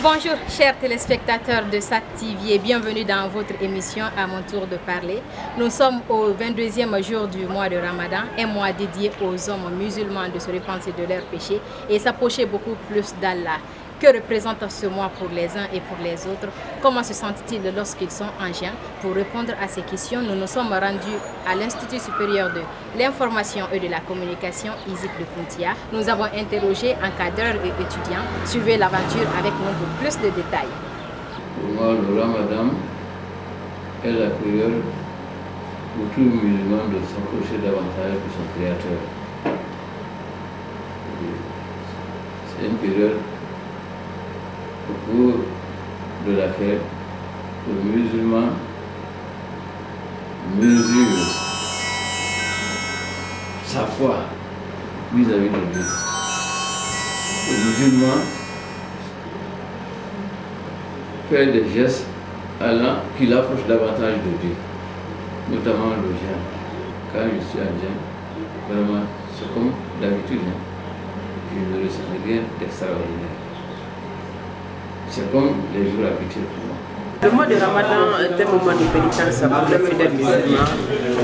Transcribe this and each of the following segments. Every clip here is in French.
Bonjour chers téléspectateurs de SAT TV et bienvenue dans votre émission À mon tour de parler. Nous sommes au 22e jour du mois de Ramadan, un mois dédié aux hommes musulmans de se repentir de leurs péchés et s'approcher beaucoup plus d'Allah. Que représente ce mois pour les uns et pour les autres? Comment se sentent-ils lorsqu'ils sont en jeûne? Pour répondre à ces questions, nous nous sommes rendus à l'Institut supérieur de l'information et de la communication ISIP de Puntia. Nous avons interrogé encadreurs et étudiants. Suivez l'aventure avec nous pour plus de détails. Pour moi, le Ramadan est la période où tout musulman doit s'approcher davantage de son Créateur. C'est une période au cours de laquelle le musulman mesure sa foi vis-à-vis de Dieu. Le musulman fait des gestes qui l'approchent davantage de Dieu, notamment le jeûne. Quand je suis en jeûne, vraiment, c'est comme d'habitude, je ne ressens rien d'extraordinaire. C'est comme les jours habituels pour moi. Le mois de Ramadan est un moment de pénitence pour les fidèles musulmans.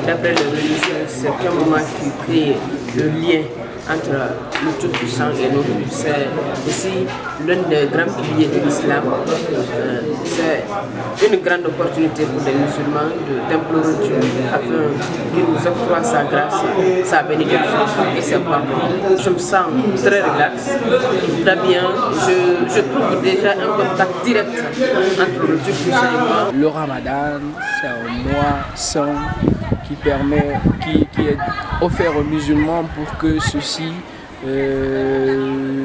D'après les religieux, c'est un moment qui crée le lien entre le Tout-Puissant et nous. C'est aussi l'un des grands piliers de l'islam. C'est une grande opportunité pour les musulmans d'implorer Dieu afin qu'il nous octroie sa grâce, sa bénédiction et ses pardons. Je me sens très relax, très bien. Je trouve déjà un contact direct entre le Tout-Puissant et moi. Le Ramadan, c'est un mois saint qui est offert aux musulmans pour que ceux-ci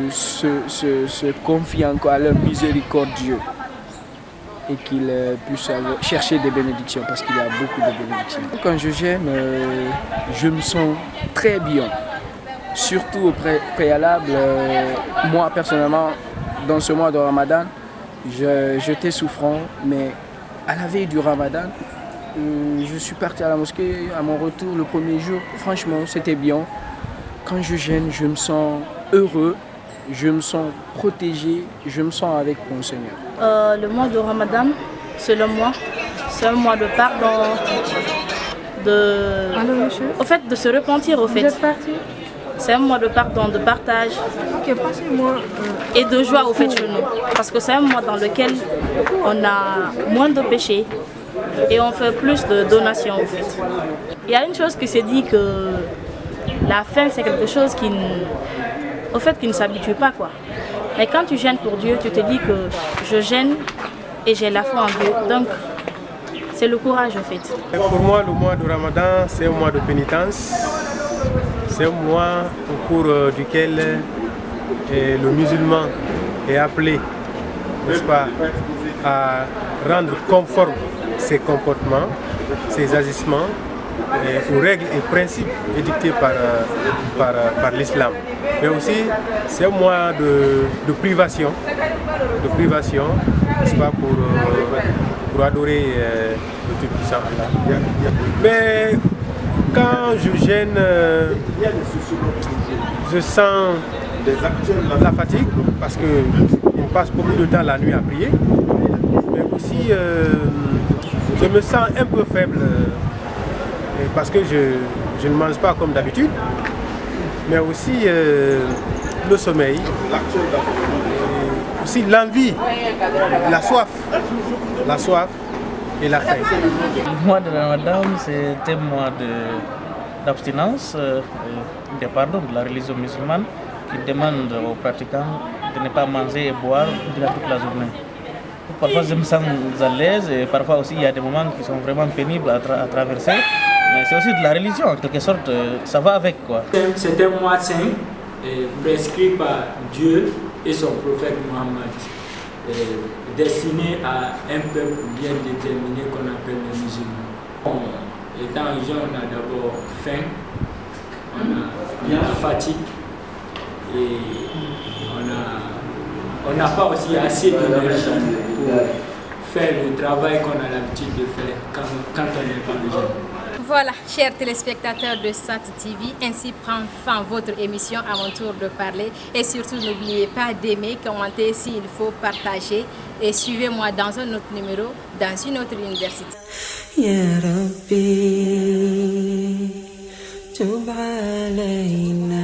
se confient encore à leur miséricordieux et qu'ils puissent chercher des bénédictions parce qu'il y a beaucoup de bénédictions. Quand je jeûne, je me sens très bien, surtout au préalable. Moi personnellement, dans ce mois de Ramadan, j'étais souffrant, mais à la veille du Ramadan, je suis parti à la mosquée. À mon retour, le premier jour, franchement, c'était bien. Quand je jeûne, je me sens heureux, je me sens protégé, je me sens avec mon Seigneur. Le mois de Ramadan, selon moi, c'est un mois de pardon, au fait, de se repentir au fait. C'est un mois de pardon, de partage et de joie au fait chez nous. Parce que c'est un mois dans lequel on a moins de péchés et on fait plus de donations au fait. Il y a une chose qui se dit que la faim c'est quelque chose qui ne s'habitue pas quoi. Mais quand tu jeûnes pour Dieu, tu te dis que je jeûne et j'ai la foi en Dieu. Donc c'est le courage au fait. Pour moi, le mois de Ramadan, c'est un mois de pénitence. C'est un mois au cours duquel le musulman est appelé, n'est-ce pas, à rendre conforme ses comportements, ses agissements aux règles et principes édictés par l'islam. Mais aussi, c'est un mois de privation, n'est-ce pas, pour adorer le Tout-Puissant Allah. Mais quand je jeûne, je sens la fatigue parce qu'on passe beaucoup de temps la nuit à prier. Mais aussi, je me sens un peu faible parce que je ne mange pas comme d'habitude. Mais aussi le sommeil, aussi l'envie, la soif et la faim. Le mois de Ramadan, c'est un mois d'abstinence, de pardon de la religion musulmane qui demande aux pratiquants de ne pas manger et boire durant toute la journée. Parfois je me sens à l'aise et parfois aussi il y a des moments qui sont vraiment pénibles à traverser. Mais c'est aussi de la religion, en quelque sorte, ça va avec quoi. C'est un mois saint prescrit par Dieu et son prophète Mohammed, destiné à un peuple bien déterminé qu'on appelle les musulmans. Étant jeune, on a d'abord faim, on a la fatigue et on n'a pas aussi assez d'énergie pour faire le travail qu'on a l'habitude de faire quand on n'est pas jeune. Voilà, chers téléspectateurs de SAT TV, ainsi prend fin votre émission à mon tour de parler. Et surtout, n'oubliez pas d'aimer, commenter s'il faut, partager. Et suivez-moi dans un autre numéro, dans une autre université. Ya Rabbi, tub alayna.